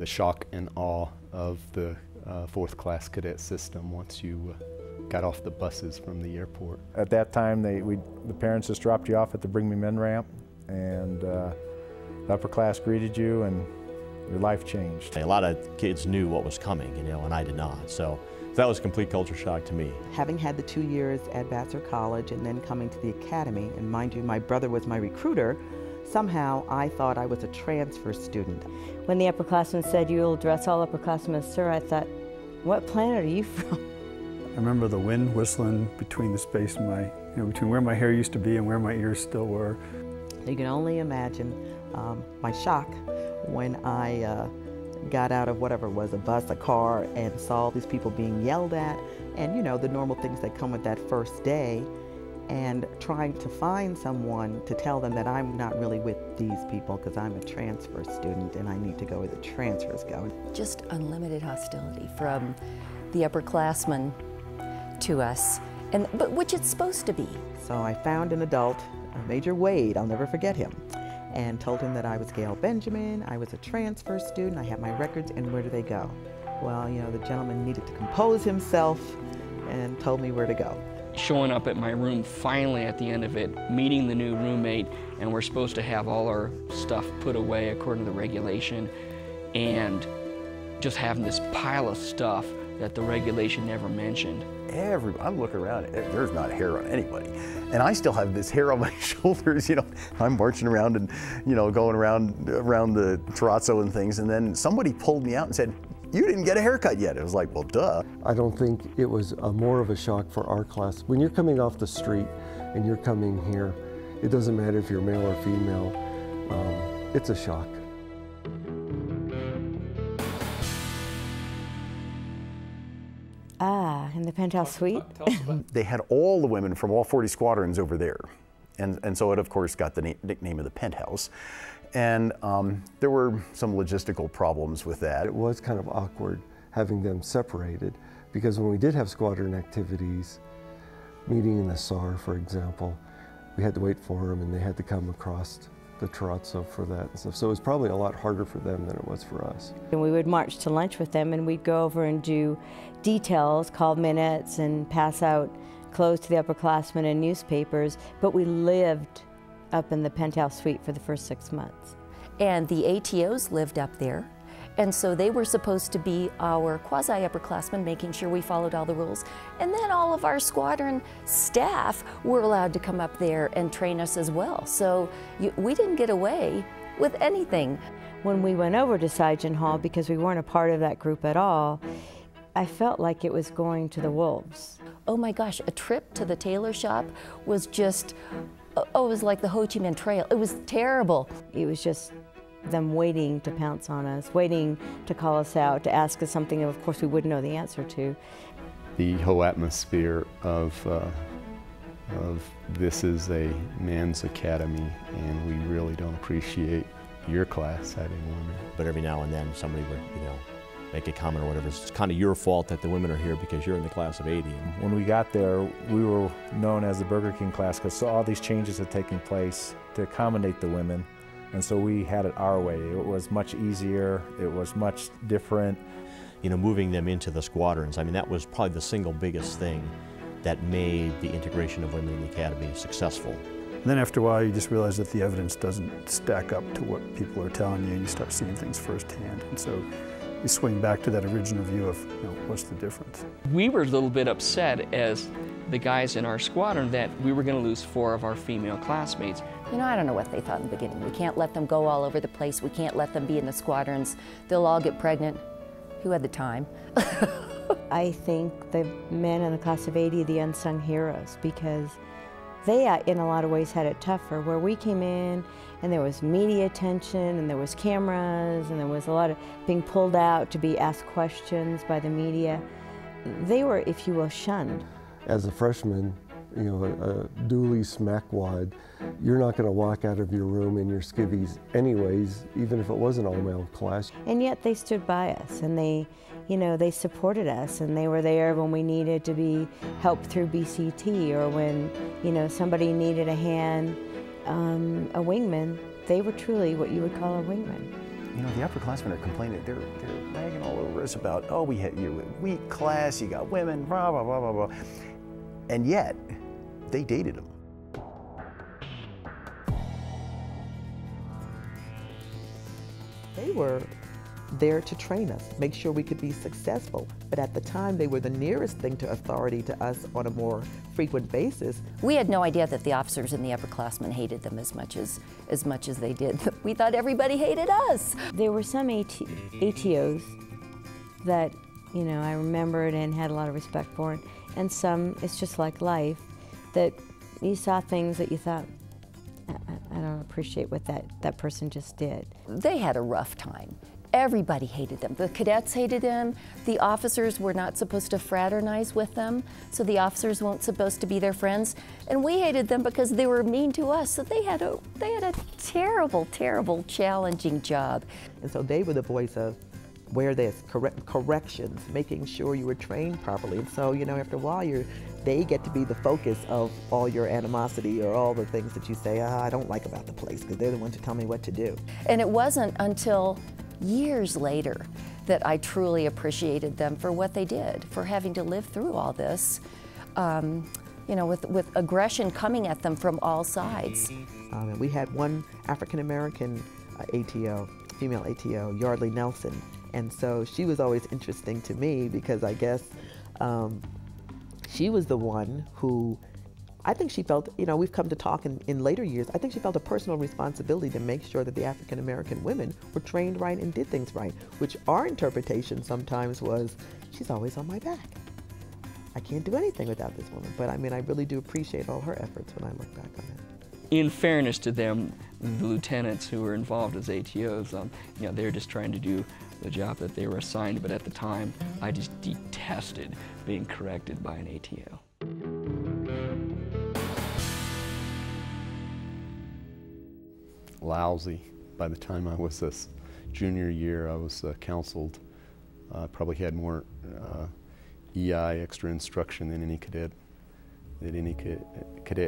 the shock and awe of the fourth class cadet system once you got off the buses from the airport. At that time, the parents just dropped you off at the Bring Me Men ramp, and the upper class greeted you, and your life changed. A lot of kids knew what was coming, and I did not. So that was a complete culture shock to me. Having had the 2 years at Vassar College and then coming to the academy, and mind you, my brother was my recruiter, somehow I thought I was a transfer student. When the upperclassmen said, "You'll dress all upperclassmen as sir," I thought, what planet are you from? I remember the wind whistling between the space in my, between where my hair used to be and where my ears still were. You can only imagine my shock when I got out of whatever it was, a bus, a car, and saw all these people being yelled at, and the normal things that come with that first day, and trying to find someone to tell them that I'm not really with these people because I'm a transfer student and I need to go where the transfers go. Just unlimited hostility from the upperclassmen to us, but which it's supposed to be. So I found an adult, Major Wade, I'll never forget him, and told him that I was Gail Benjamin, I was a transfer student, I had my records, and where do they go? Well, the gentleman needed to compose himself and told me where to go. Showing up at my room finally at the end of it, meeting the new roommate, and we're supposed to have all our stuff put away according to the regulation, and just having this pile of stuff that the regulation never mentioned. I'm looking around, there's not hair on anybody. And I still have this hair on my shoulders, I'm marching around and, going around the terrazzo and things, and then somebody pulled me out and said, "You didn't get a haircut yet." It was like, well, duh. I don't think it was more of a shock for our class. When you're coming off the street and you're coming here, it doesn't matter if you're male or female, it's a shock. In the penthouse suite? They had all the women from all 40 squadrons over there. And so it, of course, got the nickname of the penthouse. And there were some logistical problems with that. It was kind of awkward having them separated, because when we did have squadron activities, meeting in the SAR, for example, we had to wait for them and they had to come across the terrazzo for that and stuff. So it was probably a lot harder for them than it was for us. And we would march to lunch with them, and we'd go over and do details, call minutes, and pass out clothes to the upperclassmen and newspapers, but we lived up in the penthouse suite for the first 6 months. And the ATOs lived up there, and so they were supposed to be our quasi-upperclassmen, making sure we followed all the rules. And then all of our squadron staff were allowed to come up there and train us as well. So we didn't get away with anything. When we went over to Sergeant Hall, because we weren't a part of that group at all, I felt like it was going to the wolves. Oh my gosh, a trip to the tailor shop was just, it was like the Ho Chi Minh Trail. It was terrible. It was just them waiting to pounce on us, waiting to call us out, to ask us something of course we wouldn't know the answer to. The whole atmosphere of this is a men's academy, and we really don't appreciate your class having women. But every now and then somebody would, make a comment or whatever. It's kind of your fault that the women are here because you're in the class of 80. When we got there, we were known as the Burger King class because all these changes had taken place to accommodate the women. And so we had it our way. It was much easier, it was much different. Moving them into the squadrons, that was probably the single biggest thing that made the integration of women in the academy successful. And then after a while, you just realize that the evidence doesn't stack up to what people are telling you, and you start seeing things firsthand. And so you swing back to that original view of, what's the difference? We were a little bit upset as the guys in our squadron that we were going to lose 4 of our female classmates. I don't know what they thought in the beginning. We can't let them go all over the place. We can't let them be in the squadrons. They'll all get pregnant. Who had the time? I think the men in the class of 80 are the unsung heroes, because they, in a lot of ways, had it tougher. Where we came in and there was media attention and there was cameras and there was a lot of being pulled out to be asked questions by the media, they were, if you will, shunned. As a freshman, a dually smackwad, you're not going to walk out of your room in your skivvies anyways, even if it was an all-male class. And yet they stood by us, and they supported us, and they were there when we needed to be helped through BCT, or when, somebody needed a hand, a wingman. They were truly what you would call a wingman. you know, the upperclassmen are complaining, they're ragging all over us about, oh, we had you a weak class, you got women, blah, blah, blah, blah, blah. And yet, they dated them. They were there to train us, make sure we could be successful. But at the time, they were the nearest thing to authority to us on a more frequent basis. We had no idea that the officers and the upperclassmen hated them as much as they did. We thought everybody hated us. There were some ATOs that, you know, I remembered and had a lot of respect for, and some, it's just like life, that you saw things that you thought, I don't appreciate what that person just did. They had a rough time. Everybody hated them. The cadets hated them. The officers were not supposed to fraternize with them, so the officers weren't supposed to be their friends. And we hated them because they were mean to us, so they had a terrible, terrible, challenging job. And so they were the voice of wear this, corrections, making sure you were trained properly. And so, you know, after a while, they get to be the focus of all your animosity or all the things that you say, I don't like about the place, because they're the ones who tell me what to do. And it wasn't until years later that I truly appreciated them for what they did, for having to live through all this, you know, with aggression coming at them from all sides. And we had one African-American ATO, female ATO, Yardley Nelson, and so she was always interesting to me because I guess she was the one who, I think she felt, you know, we've come to talk in later years, I think she felt a personal responsibility to make sure that the African-American women were trained right and did things right, which our interpretation sometimes was, she's always on my back. I can't do anything without this woman. But I mean, I really do appreciate all her efforts when I look back on it. In fairness to them, the lieutenants who were involved as ATOs, you know, they're just trying to do the job that they were assigned, but at the time, I just detested being corrected by an ATO. Lousy. By the time I was a junior year, I was counseled. Probably had more EI, extra instruction, than any cadet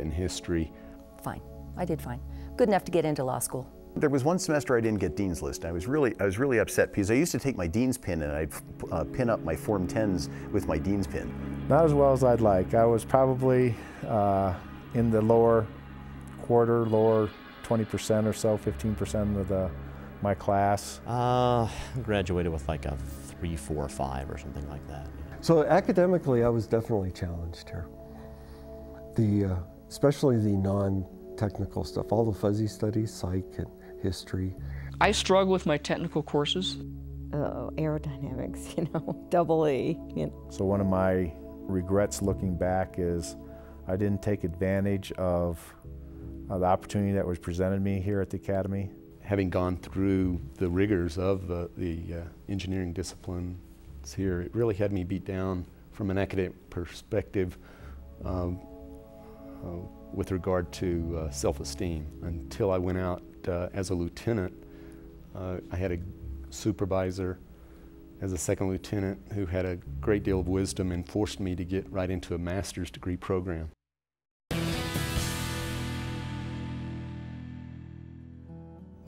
in history. Fine. I did fine. Good enough to get into law school. There was one semester I didn't get Dean's List. I was really upset because I used to take my Dean's pin and I'd pin up my Form 10s with my Dean's pin. Not as well as I'd like. I was probably in the lower quarter, lower 20% or so, 15% of my class. Graduated with like a 3, 4, 5 or something like that. So academically, I was definitely challenged here. Especially the non-technical stuff, all the fuzzy studies, psych and history. I struggle with my technical courses. Aerodynamics, you know, double E. You know. So one of my regrets looking back is I didn't take advantage of the opportunity that was presented me here at the Academy. Having gone through the rigors of the engineering disciplines here, it really had me beat down from an academic perspective with regard to self-esteem. Until I went out as a lieutenant, I had a supervisor as a second lieutenant who had a great deal of wisdom and forced me to get right into a master's degree program.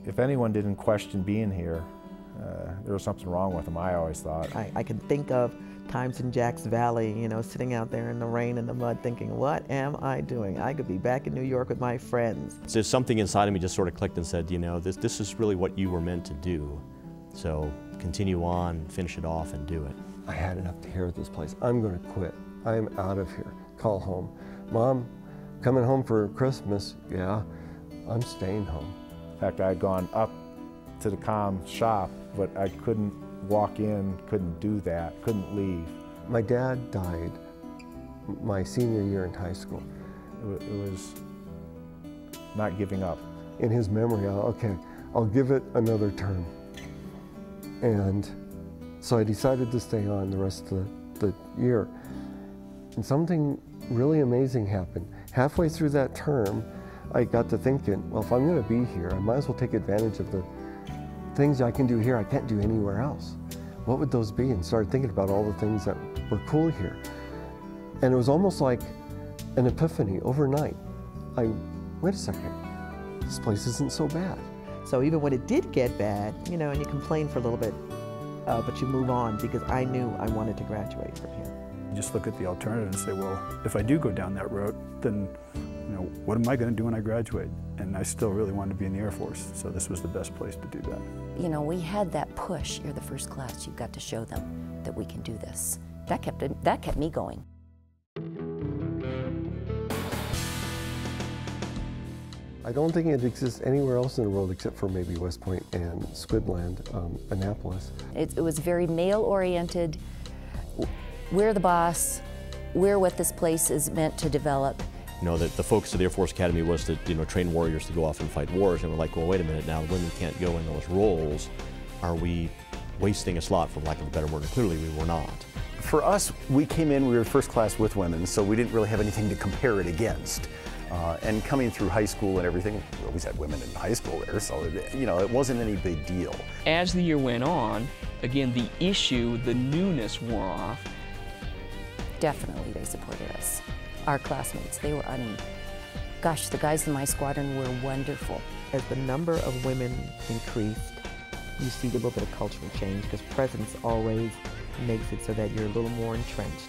If anyone didn't question being here, there was something wrong with them, I always thought. I can think of times in Jack's Valley, you know, sitting out there in the rain and the mud thinking, what am I doing? I could be back in New York with my friends. So something inside of me just sort of clicked and said, you know, this is really what you were meant to do. So continue on, finish it off, and do it. I had enough to hear at this place. I'm going to quit. I am out of here. Call home. Mom, coming home for Christmas? Yeah, I'm staying home. In fact, I had gone up to the comm shop, but I couldn't walk in, couldn't do that, couldn't leave. My dad died my senior year in high school. It was not giving up. In his memory, I'll give it another term. And so I decided to stay on the rest of the year. And something really amazing happened. Halfway through that term, I got to thinking, well, if I'm going to be here, I might as well take advantage of the things I can do here I can't do anywhere else. What would those be? And started thinking about all the things that were cool here. And it was almost like an epiphany overnight. Wait a second, this place isn't so bad. So even when it did get bad, you know, and you complain for a little bit, but you move on because I knew I wanted to graduate from here. You just look at the alternative and say, well, if I do go down that road, then you know, what am I going to do when I graduate? And I still really wanted to be in the Air Force, so this was the best place to do that. You know, we had that push. You're the first class. You've got to show them that we can do this. That kept me going. I don't think it exists anywhere else in the world except for maybe West Point and Squidland, Annapolis. It was very male-oriented. We're the boss. We're what this place is meant to develop. You know, the focus of the Air Force Academy was to, you know, train warriors to go off and fight wars, and we're like, well, wait a minute now, women can't go in those roles. Are we wasting a slot, for lack of a better word? And clearly we were not. For us, we came in, we were first class with women, so we didn't really have anything to compare it against. And coming through high school and everything, we always had women in high school there, so you know, it wasn't any big deal. As the year went on, again, the issue, the newness wore off. Definitely they supported us. Our classmates, they were, I mean, gosh, the guys in my squadron were wonderful. As the number of women increased, you see a little bit of cultural change because presence always makes it so that you're a little more entrenched.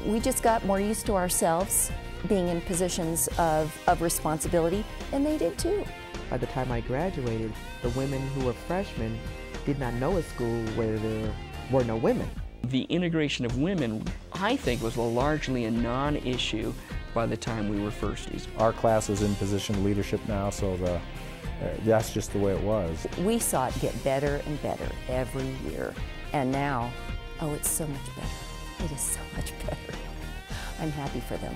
We just got more used to ourselves being in positions of responsibility, and they did too. By the time I graduated, the women who were freshmen did not know a school where there were no women. The integration of women, I think, was largely a non-issue by the time we were firsties. Our class is in position of leadership now, so that's just the way it was. We saw it get better and better every year, and now, oh, it's so much better. It is so much better. I'm happy for them.